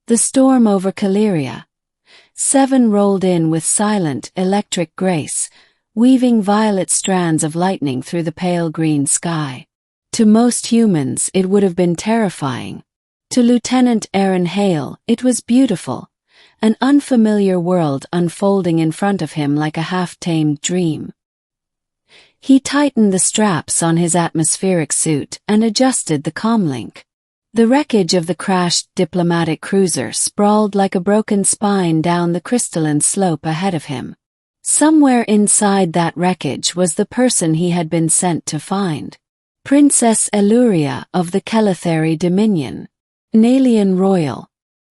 The storm over Caleria. 7 rolled in with silent, electric grace, weaving violet strands of lightning through the pale green sky. To most humans, it would have been terrifying. To Lieutenant Aaron Hale, it was beautiful, an unfamiliar world unfolding in front of him like a half-tamed dream. He tightened the straps on his atmospheric suit and adjusted the comlink. The wreckage of the crashed diplomatic cruiser sprawled like a broken spine down the crystalline slope ahead of him. Somewhere inside that wreckage was the person he had been sent to find. Princess Eluria of the Keletheri Dominion. An alien royal.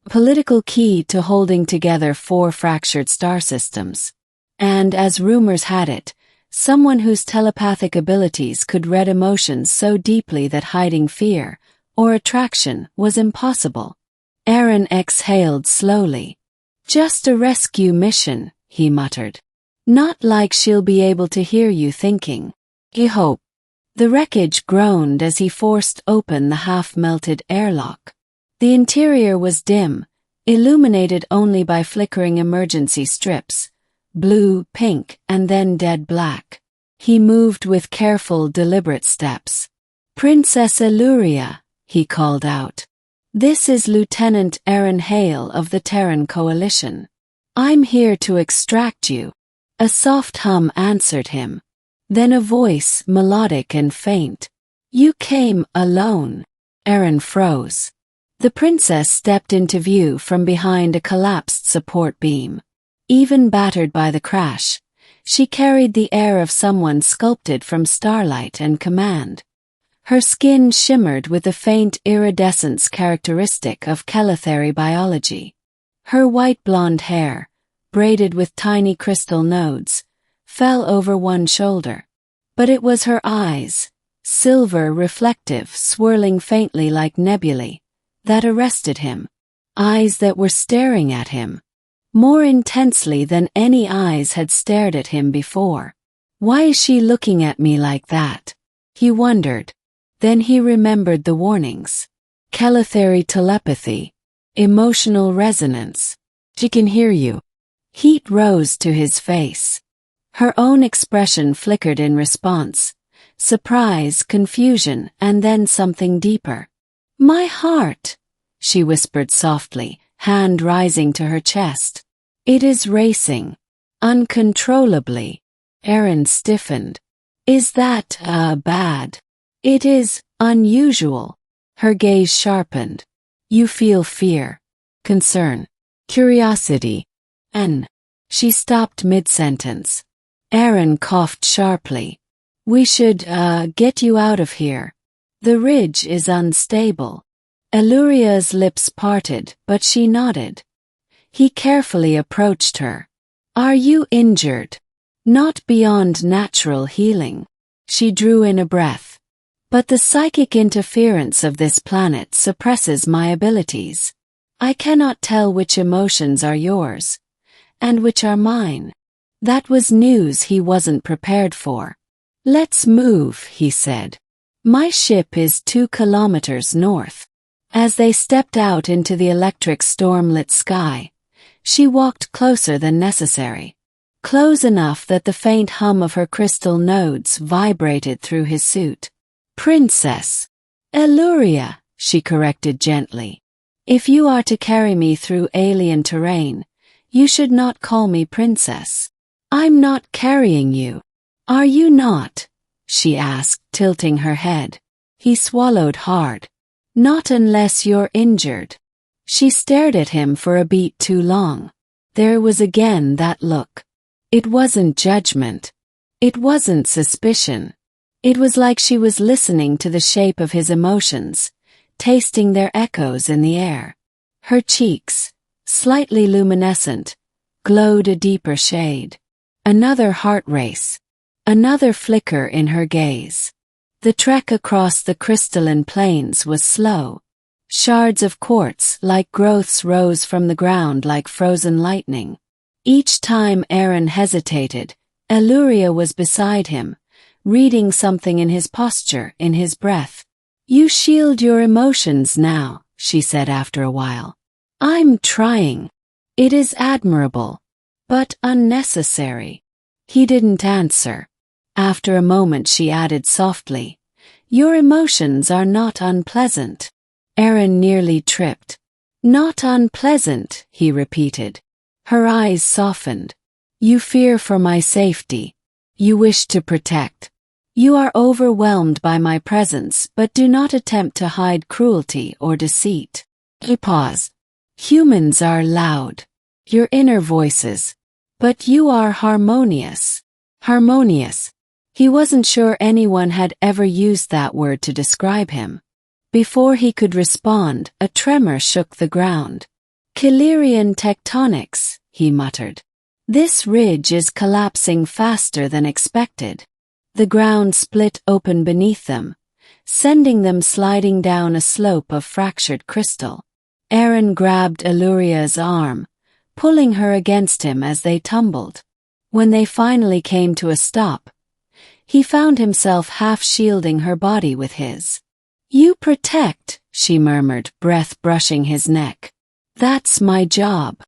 Political key to holding together 4 fractured star systems. And, as rumors had it, someone whose telepathic abilities could read emotions so deeply that hiding fear or attraction was impossible. Aaron exhaled slowly. "Just a rescue mission," he muttered. "Not like she'll be able to hear you thinking. I hope." The wreckage groaned as he forced open the half-melted airlock. The interior was dim, illuminated only by flickering emergency strips, blue, pink, and then dead black. He moved with careful, deliberate steps. "Princess Eluria," he called out. "This is Lieutenant Aaron Hale of the Terran Coalition. I'm here to extract you." A soft hum answered him. Then a voice, melodic and faint. "You came alone." Aaron froze. The princess stepped into view from behind a collapsed support beam. Even battered by the crash, she carried the air of someone sculpted from starlight and command. Her skin shimmered with the faint iridescence characteristic of Keletheri biology. Her white blonde hair, braided with tiny crystal nodes, fell over one shoulder. But it was her eyes, silver, reflective, swirling faintly like nebulae, that arrested him. Eyes that were staring at him, more intensely than any eyes had stared at him before. "Why is she looking at me like that?" he wondered. Then he remembered the warnings. Keletheri telepathy. Emotional resonance. "She can hear you." Heat rose to his face. Her own expression flickered in response. Surprise, confusion, and then something deeper. "My heart," she whispered softly, hand rising to her chest. "It is racing. Uncontrollably." Aaron stiffened. "Is that, bad?" "It is unusual." Her gaze sharpened. "You feel fear, concern, curiosity, and..." She stopped mid-sentence. Aaron coughed sharply. "We should, get you out of here. The ridge is unstable." Eluria's lips parted, but she nodded. He carefully approached her. "Are you injured?" "Not beyond natural healing." She drew in a breath. "But the psychic interference of this planet suppresses my abilities. I cannot tell which emotions are yours, and which are mine." That was news he wasn't prepared for. "Let's move," he said. "My ship is 2 kilometers north." As they stepped out into the electric storm-lit sky, she walked closer than necessary. Close enough that the faint hum of her crystal nodes vibrated through his suit. "Princess Eluria," she corrected gently. "If you are to carry me through alien terrain, you should not call me princess." "I'm not carrying you." "Are you not?" she asked, tilting her head. He swallowed hard. "Not unless you're injured." She stared at him for a beat too long. There was again that look. It wasn't judgment. It wasn't suspicion. It was like she was listening to the shape of his emotions, tasting their echoes in the air. Her cheeks, slightly luminescent, glowed a deeper shade. Another heart race. Another flicker in her gaze. The trek across the crystalline plains was slow. Shards of quartz like growths rose from the ground like frozen lightning. Each time Aaron hesitated, Eluria was beside him, reading something in his posture, in his breath. "You shield your emotions now," she said after a while. I'm trying. It is admirable, but unnecessary. He didn't answer. After a moment she added softly, Your emotions are not unpleasant. Erin nearly tripped. Not unpleasant, he repeated. Her eyes softened. You fear for my safety. You wish to protect. You are overwhelmed by my presence but do not attempt to hide cruelty or deceit. He paused. Humans are loud. Your inner voices. But you are harmonious. Harmonious. He wasn't sure anyone had ever used that word to describe him. Before he could respond, a tremor shook the ground. Killyrian tectonics, he muttered. This ridge is collapsing faster than expected. The ground split open beneath them, sending them sliding down a slope of fractured crystal. Erin grabbed Illuria's arm, pulling her against him as they tumbled. When they finally came to a stop, he found himself half shielding her body with his. You protect, she murmured, breath brushing his neck. That's my job.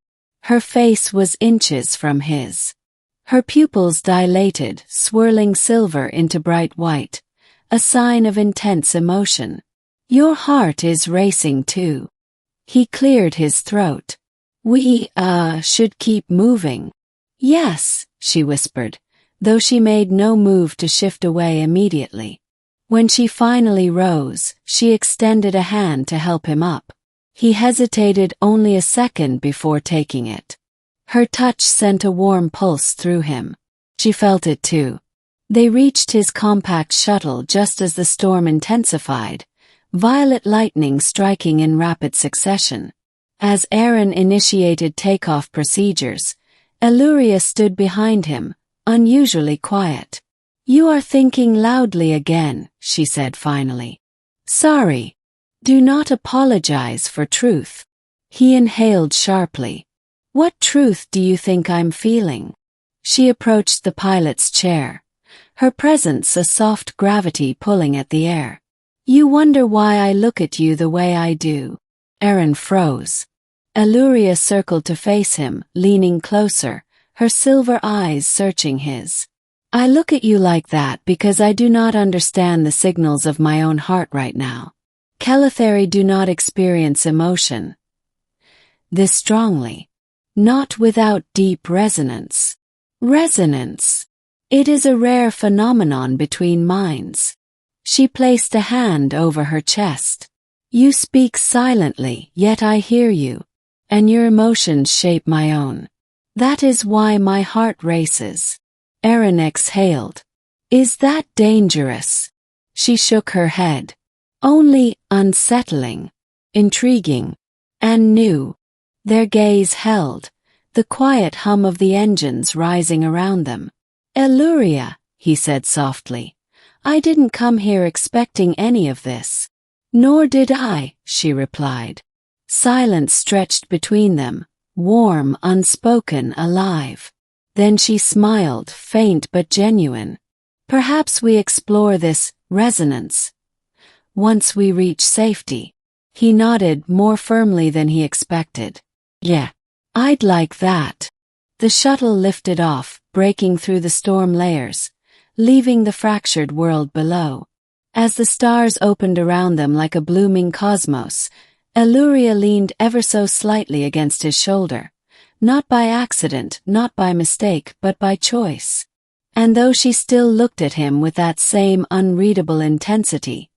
Her face was inches from his. Her pupils dilated, swirling silver into bright white, a sign of intense emotion. Your heart is racing too. He cleared his throat. We, should keep moving. Yes, she whispered, though she made no move to shift away immediately. When she finally rose, she extended a hand to help him up. He hesitated only a second before taking it. Her touch sent a warm pulse through him. She felt it too. They reached his compact shuttle just as the storm intensified, violet lightning striking in rapid succession. As Erin initiated takeoff procedures, Illyria stood behind him, unusually quiet. You are thinking loudly again, she said finally. Sorry. Do not apologize for truth. He inhaled sharply. What truth do you think I'm feeling? She approached the pilot's chair, her presence a soft gravity pulling at the air. You wonder why I look at you the way I do. Erin froze. Illyria circled to face him, leaning closer, her silver eyes searching his. I look at you like that because I do not understand the signals of my own heart right now. Keletheri do not experience emotion this strongly. Not without deep resonance. Resonance. It is a rare phenomenon between minds. She placed a hand over her chest. You speak silently, yet I hear you, and your emotions shape my own. That is why my heart races. Erin exhaled. Is that dangerous? She shook her head. Only unsettling, intriguing, and new. Their gaze held, the quiet hum of the engines rising around them. Illyria, he said softly. I didn't come here expecting any of this. Nor did I, she replied. Silence stretched between them, warm, unspoken, alive. Then she smiled, faint but genuine. Perhaps we explore this resonance once we reach safety. He nodded more firmly than he expected. Yeah, I'd like that. The shuttle lifted off, breaking through the storm layers, leaving the fractured world below. As the stars opened around them like a blooming cosmos, Illyria leaned ever so slightly against his shoulder. Not by accident, not by mistake, but by choice. And though she still looked at him with that same unreadable intensity,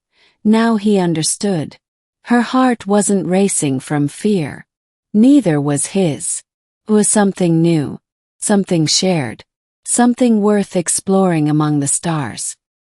now he understood. Her heart wasn't racing from fear. Neither was his. It was something new, something shared, something worth exploring among the stars.